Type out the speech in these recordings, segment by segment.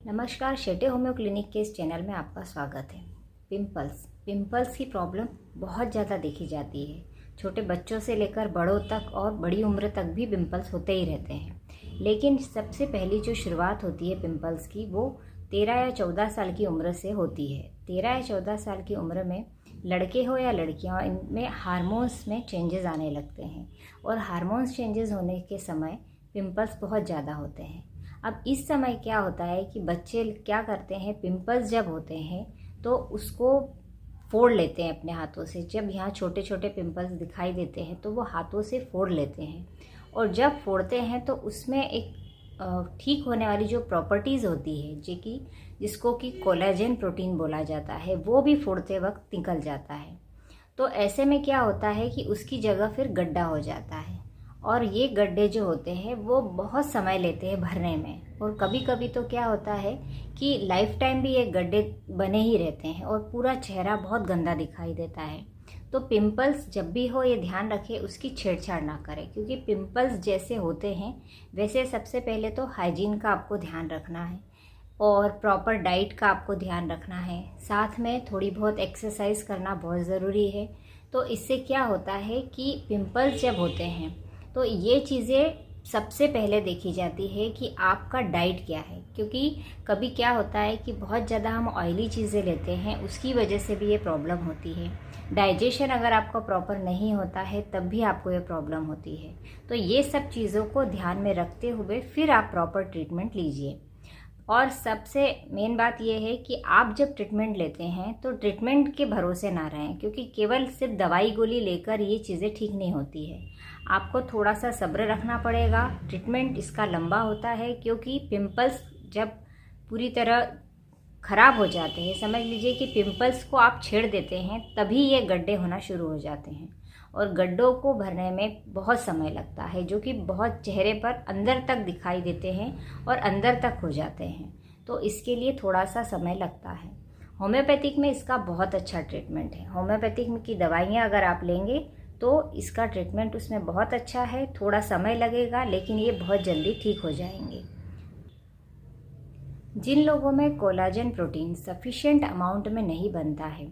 नमस्कार, Shete homeo clinic के इस चैनल में आपका स्वागत है। पिंपल्स की प्रॉब्लम बहुत ज़्यादा देखी जाती है। छोटे बच्चों से लेकर बड़ों तक और बड़ी उम्र तक भी पिंपल्स होते ही रहते हैं। लेकिन सबसे पहली जो शुरुआत होती है पिंपल्स की, वो 13 या 14 साल की उम्र से होती है। 13 या 14 साल की उम्र में लड़के हो या लड़कियां, इनमें हार्मोन्स में चेंजेस आने लगते हैं और हार्मोन्स चेंजेस होने के समय पिंपल्स बहुत ज़्यादा होते हैं। अब इस समय क्या होता है कि बच्चे क्या करते हैं, पिंपल्स जब होते हैं तो उसको फोड़ लेते हैं अपने हाथों से। जब यहाँ छोटे छोटे पिंपल्स दिखाई देते हैं तो वो हाथों से फोड़ लेते हैं, और जब फोड़ते हैं तो उसमें एक ठीक होने वाली जो प्रॉपर्टीज़ होती है जिसको कि कोलेजन प्रोटीन बोला जाता है, वो भी फोड़ते वक्त निकल जाता है। तो ऐसे में क्या होता है कि उसकी जगह फिर गड्ढा हो जाता है, और ये गड्ढे जो होते हैं वो बहुत समय लेते हैं भरने में। और कभी कभी तो क्या होता है कि लाइफ टाइम भी ये गड्ढे बने ही रहते हैं और पूरा चेहरा बहुत गंदा दिखाई देता है। तो पिंपल्स जब भी हो, ये ध्यान रखें उसकी छेड़छाड़ ना करें, क्योंकि पिंपल्स जैसे होते हैं वैसे सबसे पहले तो हाइजीन का आपको ध्यान रखना है और प्रॉपर डाइट का आपको ध्यान रखना है। साथ में थोड़ी बहुत एक्सरसाइज करना बहुत ज़रूरी है। तो इससे क्या होता है कि पिंपल्स जब होते हैं तो ये चीज़ें सबसे पहले देखी जाती है कि आपका डाइट क्या है, क्योंकि कभी क्या होता है कि बहुत ज़्यादा हम ऑयली चीज़ें लेते हैं, उसकी वजह से भी ये प्रॉब्लम होती है। डाइजेशन अगर आपका प्रॉपर नहीं होता है तब भी आपको ये प्रॉब्लम होती है। तो ये सब चीज़ों को ध्यान में रखते हुए फिर आप प्रॉपर ट्रीटमेंट लीजिए। और सबसे मेन बात यह है कि आप जब ट्रीटमेंट लेते हैं तो ट्रीटमेंट के भरोसे ना रहें, क्योंकि केवल सिर्फ दवाई गोली लेकर ये चीज़ें ठीक नहीं होती है। आपको थोड़ा सा सब्र रखना पड़ेगा। ट्रीटमेंट इसका लंबा होता है, क्योंकि पिंपल्स जब पूरी तरह ख़राब हो जाते हैं, समझ लीजिए कि पिंपल्स को आप छेड़ देते हैं, तभी ये गड्ढे होना शुरू हो जाते हैं। और गड्ढों को भरने में बहुत समय लगता है, जो कि बहुत चेहरे पर अंदर तक दिखाई देते हैं और अंदर तक हो जाते हैं। तो इसके लिए थोड़ा सा समय लगता है। होम्योपैथिक में इसका बहुत अच्छा ट्रीटमेंट है। होम्योपैथिक की दवाइयाँ अगर आप लेंगे तो इसका ट्रीटमेंट उसमें बहुत अच्छा है। थोड़ा समय लगेगा लेकिन ये बहुत जल्दी ठीक हो जाएंगे। जिन लोगों में कोलाजन प्रोटीन सफिशिएंट अमाउंट में नहीं बनता है,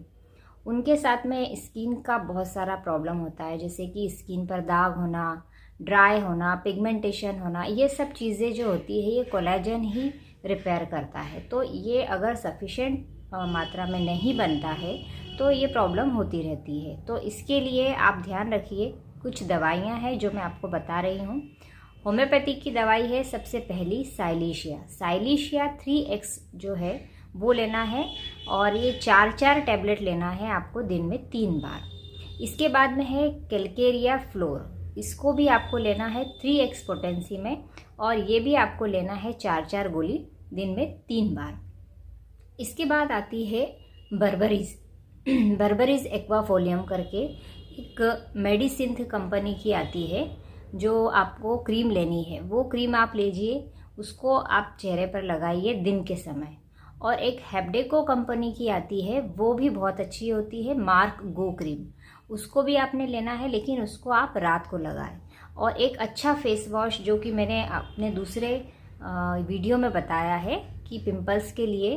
उनके साथ में स्किन का बहुत सारा प्रॉब्लम होता है, जैसे कि स्किन पर दाग होना, ड्राई होना, पिगमेंटेशन होना। ये सब चीज़ें जो होती है ये कोलाजन ही रिपेयर करता है। तो ये अगर सफिशिएंट मात्रा में नहीं बनता है तो ये प्रॉब्लम होती रहती है। तो इसके लिए आप ध्यान रखिए। कुछ दवाइयाँ हैं जो मैं आपको बता रही हूँ। होम्योपैथिक की दवाई है सबसे पहली साइलिशिया 3X जो है वो लेना है, और ये 4 टैबलेट लेना है आपको दिन में 3 बार। इसके बाद में है कैलकेरिया फ्लोर, इसको भी आपको लेना है 3X पोटेंसी में, और ये भी आपको लेना है 4 गोली दिन में 3 बार। इसके बाद आती है बर्बरीज एक्वाफोलियम करके एक मेडिसिन कंपनी की आती है, जो आपको क्रीम लेनी है। वो क्रीम आप लीजिए, उसको आप चेहरे पर लगाइए दिन के समय। और एक हेब्डेको कंपनी की आती है, वो भी बहुत अच्छी होती है, मार्क गो क्रीम, उसको भी आपने लेना है, लेकिन उसको आप रात को लगाएं। और एक अच्छा फेस वॉश जो कि मैंने अपने दूसरे वीडियो में बताया है कि पिंपल्स के लिए,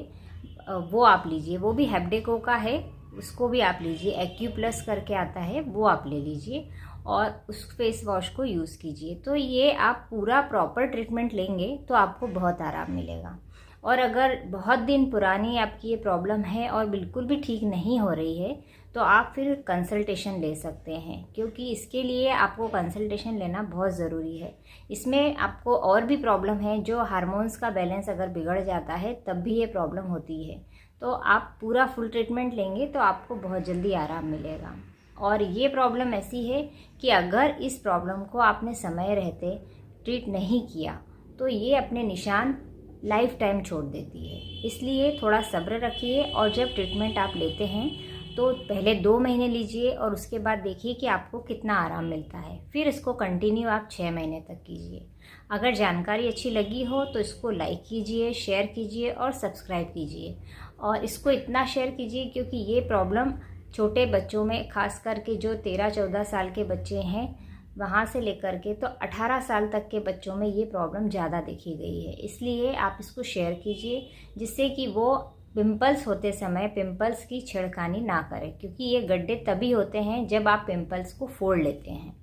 वो आप लीजिए। वो भी हेब्डेको का है, उसको भी आप लीजिए। एक्यूप्लस करके आता है, वो आप ले लीजिए और उस फेस वॉश को यूज़ कीजिए। तो ये आप पूरा प्रॉपर ट्रीटमेंट लेंगे तो आपको बहुत आराम मिलेगा। और अगर बहुत दिन पुरानी आपकी ये प्रॉब्लम है और बिल्कुल भी ठीक नहीं हो रही है तो आप फिर कंसल्टेशन ले सकते हैं, क्योंकि इसके लिए आपको कंसल्टेशन लेना बहुत ज़रूरी है। इसमें आपको और भी प्रॉब्लम है, जो हार्मोन्स का बैलेंस अगर बिगड़ जाता है तब भी ये प्रॉब्लम होती है। तो आप पूरा फुल ट्रीटमेंट लेंगे तो आपको बहुत जल्दी आराम मिलेगा। और ये प्रॉब्लम ऐसी है कि अगर इस प्रॉब्लम को आपने समय रहते ट्रीट नहीं किया तो ये अपने निशान लाइफ टाइम छोड़ देती है। इसलिए थोड़ा सब्र रखिए, और जब ट्रीटमेंट आप लेते हैं तो पहले 2 महीने लीजिए और उसके बाद देखिए कि आपको कितना आराम मिलता है। फिर इसको कंटिन्यू आप 6 महीने तक कीजिए। अगर जानकारी अच्छी लगी हो तो इसको लाइक कीजिए, शेयर कीजिए और सब्सक्राइब कीजिए। और इसको इतना शेयर कीजिए क्योंकि ये प्रॉब्लम छोटे बच्चों में, खास करके जो 13-14 साल के बच्चे हैं, वहाँ से लेकर के तो 18 साल तक के बच्चों में ये प्रॉब्लम ज़्यादा देखी गई है। इसलिए आप इसको शेयर कीजिए जिससे कि वो पिंपल्स होते समय पिंपल्स की छेड़खानी ना करें, क्योंकि ये गड्ढे तभी होते हैं जब आप पिंपल्स को फोड़ लेते हैं।